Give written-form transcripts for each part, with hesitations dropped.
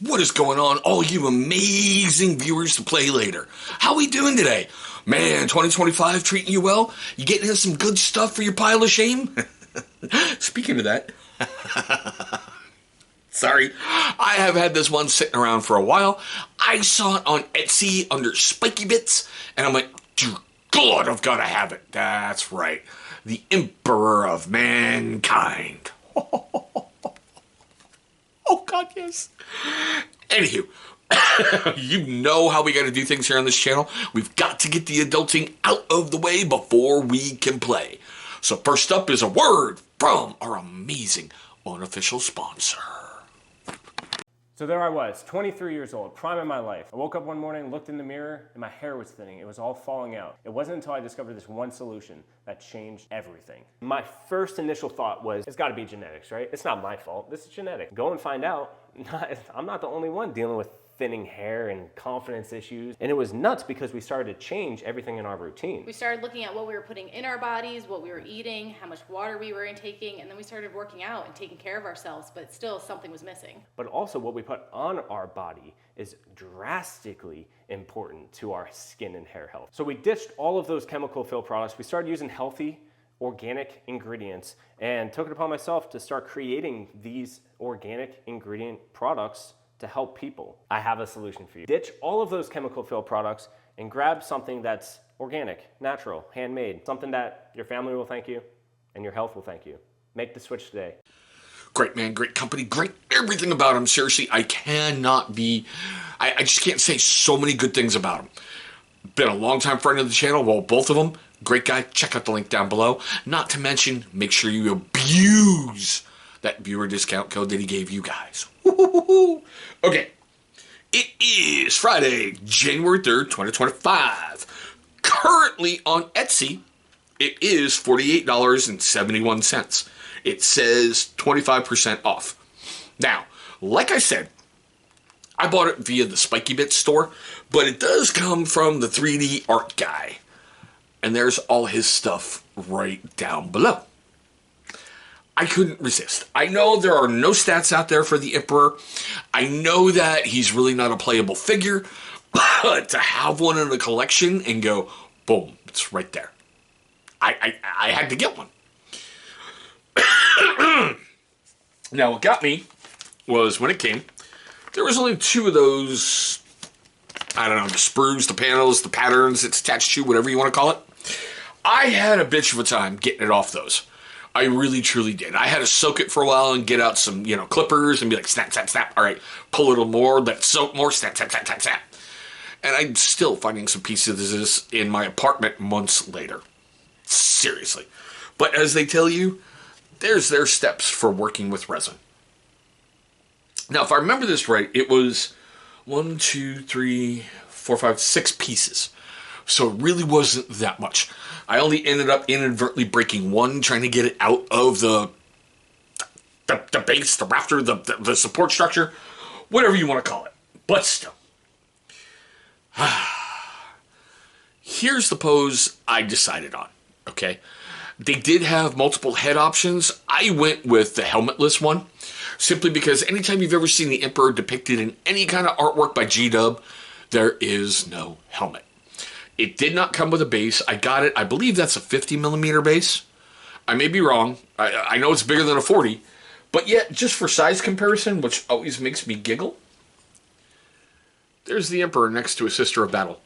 What is going on, all you amazing viewers to Play Later? How we doing today? Man, 2025 treating you well? You getting in some good stuff for your pile of shame? Speaking of that, sorry, I have had this one sitting around for a while. I saw it on Etsy under Spiky Bits, and I'm like, dear God, I've got to have it. That's right, the Emperor of Mankind. Oh, God, yes. Anywho, you know how we got to do things here on this channel. We've got to get the adulting out of the way before we can play. So first up is a word from our amazing unofficial sponsor. So there I was, 23 years old, prime of my life. I woke up one morning, looked in the mirror, and my hair was thinning. It was all falling out. It wasn't until I discovered this one solution that changed everything. My first initial thought was, it's gotta be genetics, right? It's not my fault, this is genetic. Go and find out. I'm not the only one dealing with thinning hair and confidence issues. And it was nuts because we started to change everything in our routine. We started looking at what we were putting in our bodies, what we were eating, how much water we were intaking, and then we started working out and taking care of ourselves, but still something was missing. But also what we put on our body is drastically important to our skin and hair health. So we ditched all of those chemical filled products. We started using healthy, organic ingredients and took it upon myself to start creating these organic ingredient products to help people. I have a solution for you. Ditch all of those chemical filled products and grab something that's organic, natural, handmade, something that your family will thank you and your health will thank you. Make the switch today. Great man, great company, great everything about him. Seriously, I just can't say so many good things about him. Been a long-time friend of the channel, well, both of them. Great guy, check out the link down below. Not to mention, make sure you abuse that viewer discount code that he gave you guys. Okay, it is Friday, January 3rd, 2025. Currently on Etsy, it is $48.71. It says 25% off. Now, like I said, I bought it via the Spiky Bits store, but it does come from the 3D art guy. And there's all his stuff right down below. I couldn't resist. I know there are no stats out there for the Emperor. I know that he's really not a playable figure, but to have one in a collection and go, boom, it's right there. I had to get one. Now, what got me was when it came, there was only two of those, I don't know, the sprues, the panels, the patterns it's attached to, whatever you want to call it. I had a bitch of a time getting it off those. I really, truly did. I had to soak it for a while and get out some, clippers and be like, snap, snap, snap. All right, pull a little more, let it soak more, snap, snap, snap, snap, snap. And I'm still finding some pieces of this in my apartment months later. Seriously. But as they tell you, there's their steps for working with resin. Now, if I remember this right, it was 1, 2, 3, 4, 5, 6 pieces. So it really wasn't that much. I only ended up inadvertently breaking one, trying to get it out of the base, the rafter, the support structure, whatever you want to call it. But still. Here's the pose I decided on, okay? They did have multiple head options. I went with the helmetless one, simply because anytime you've ever seen the Emperor depicted in any kind of artwork by G-Dub, there is no helmet. It did not come with a base. I got it. I believe that's a 50 millimeter base. I may be wrong. I know it's bigger than a 40. But yet, just for size comparison, which always makes me giggle, there's the Emperor next to his Sister of Battle.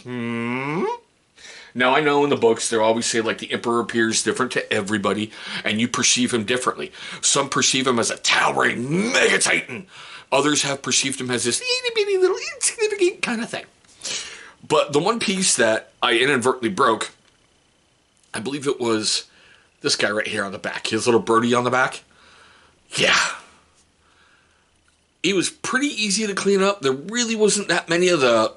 Now, I know in the books, they always say, like, the Emperor appears different to everybody, and you perceive him differently. Some perceive him as a towering mega titan. Others have perceived him as this itty-bitty little insignificant kind of thing. But the one piece that I inadvertently broke, I believe it was this guy right here on the back. His little birdie on the back. Yeah. It was pretty easy to clean up. There really wasn't that many of the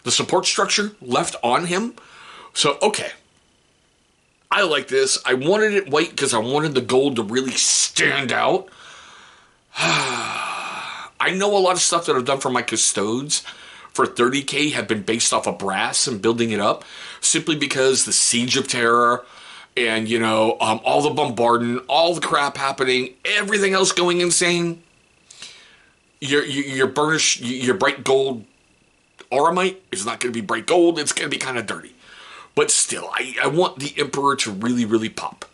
support structure left on him. So, okay. I like this. I wanted it white because I wanted the gold to really stand out. I know a lot of stuff that I've done for my custodes for 30K have been based off of brass and building it up, simply because the Siege of Terror and, all the bombarding, all the crap happening, everything else going insane. your burnish, your bright gold auramite is not going to be bright gold. It's going to be kind of dirty. But still, I want the Emperor to really, really pop.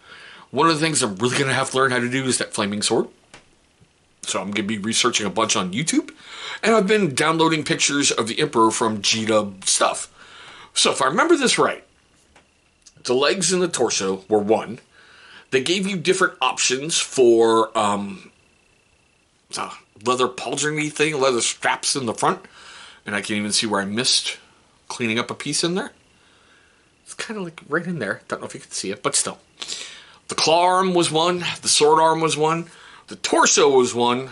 One of the things I'm really going to have to learn how to do is that flaming sword. So I'm going to be researching a bunch on YouTube. And I've been downloading pictures of the Emperor from G-Dub stuff. So if I remember this right, the legs and the torso were one. They gave you different options for leather pauldron-y thing, leather straps in the front. And I can even see where I missed cleaning up a piece in there. It's kind of like right in there. Don't know if you can see it, but still. The claw arm was one. The sword arm was one. The torso was one.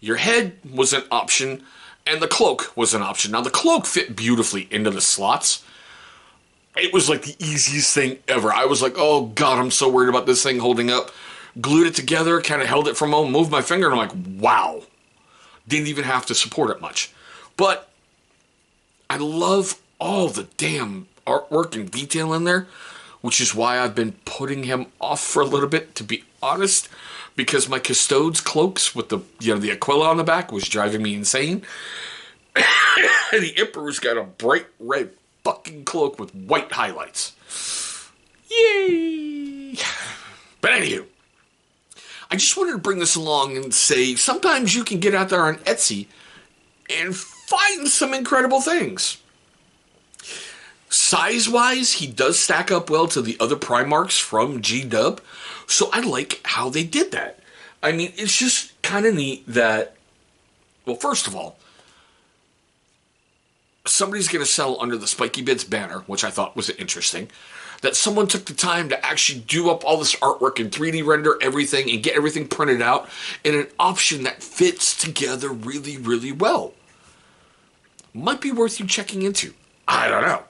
Your head was an option. And the cloak was an option. Now, the cloak fit beautifully into the slots. It was like the easiest thing ever. I was like, oh, God, I'm so worried about this thing holding up. Glued it together, kind of held it for a moment, moved my finger, and I'm like, wow. Didn't even have to support it much. But I love all the damn artwork and detail in there, which is why I've been putting him off for a little bit, to be honest, because my Custodes cloaks with the the Aquila on the back was driving me insane. And the Emperor's got a bright red fucking cloak with white highlights. Yay! But anywho, I just wanted to bring this along and say sometimes you can get out there on Etsy and find some incredible things. Size-wise, he does stack up well to the other Primarchs from G-Dub, so I like how they did that. I mean, it's just kind of neat that, well, first of all, somebody's going to sell under the Spiky Bits banner, which I thought was interesting, that someone took the time to actually do up all this artwork and 3D render everything and get everything printed out in an option that fits together really, really well. Might be worth you checking into. I don't know.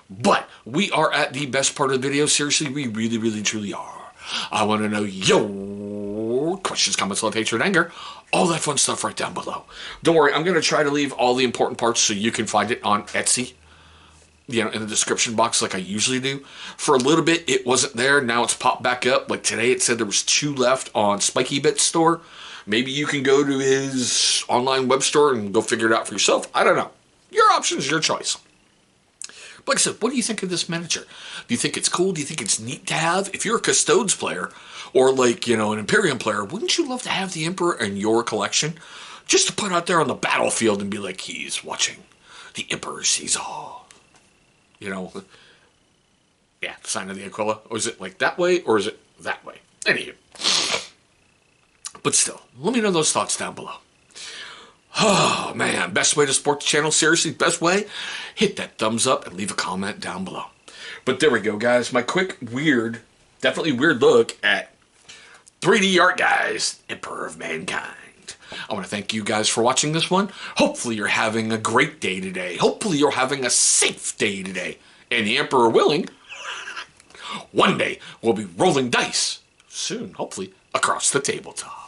But we are at the best part of the video. Seriously, we really, really, truly are. I want to know your questions, comments, love, hatred, anger, all that fun stuff right down below. Don't worry, I'm going to try to leave all the important parts so you can find it on Etsy, in the description box like I usually do. For a little bit, it wasn't there. Now it's popped back up. Like today, it said there was 2 left on Spiky Bits store. Maybe you can go to his online web store and go figure it out for yourself. I don't know. Your options, your choice. Like I said, what do you think of this miniature? Do you think it's cool? Do you think it's neat to have? If you're a Custodes player, or like, an Imperium player, wouldn't you love to have the Emperor in your collection? Just to put out there on the battlefield and be like, he's watching. The Emperor sees all. Yeah, the sign of the Aquila. Or is it like that way, or is it that way? Anywho. But still, let me know those thoughts down below. Oh, man. Best way to support the channel. Seriously, best way? Hit that thumbs up and leave a comment down below. But there we go, guys. My quick, definitely weird look at 3D art, guys. Emperor of Mankind. I want to thank you guys for watching this one. Hopefully you're having a great day today. Hopefully you're having a safe day today. And the Emperor willing, one day we'll be rolling dice soon, hopefully, across the tabletop.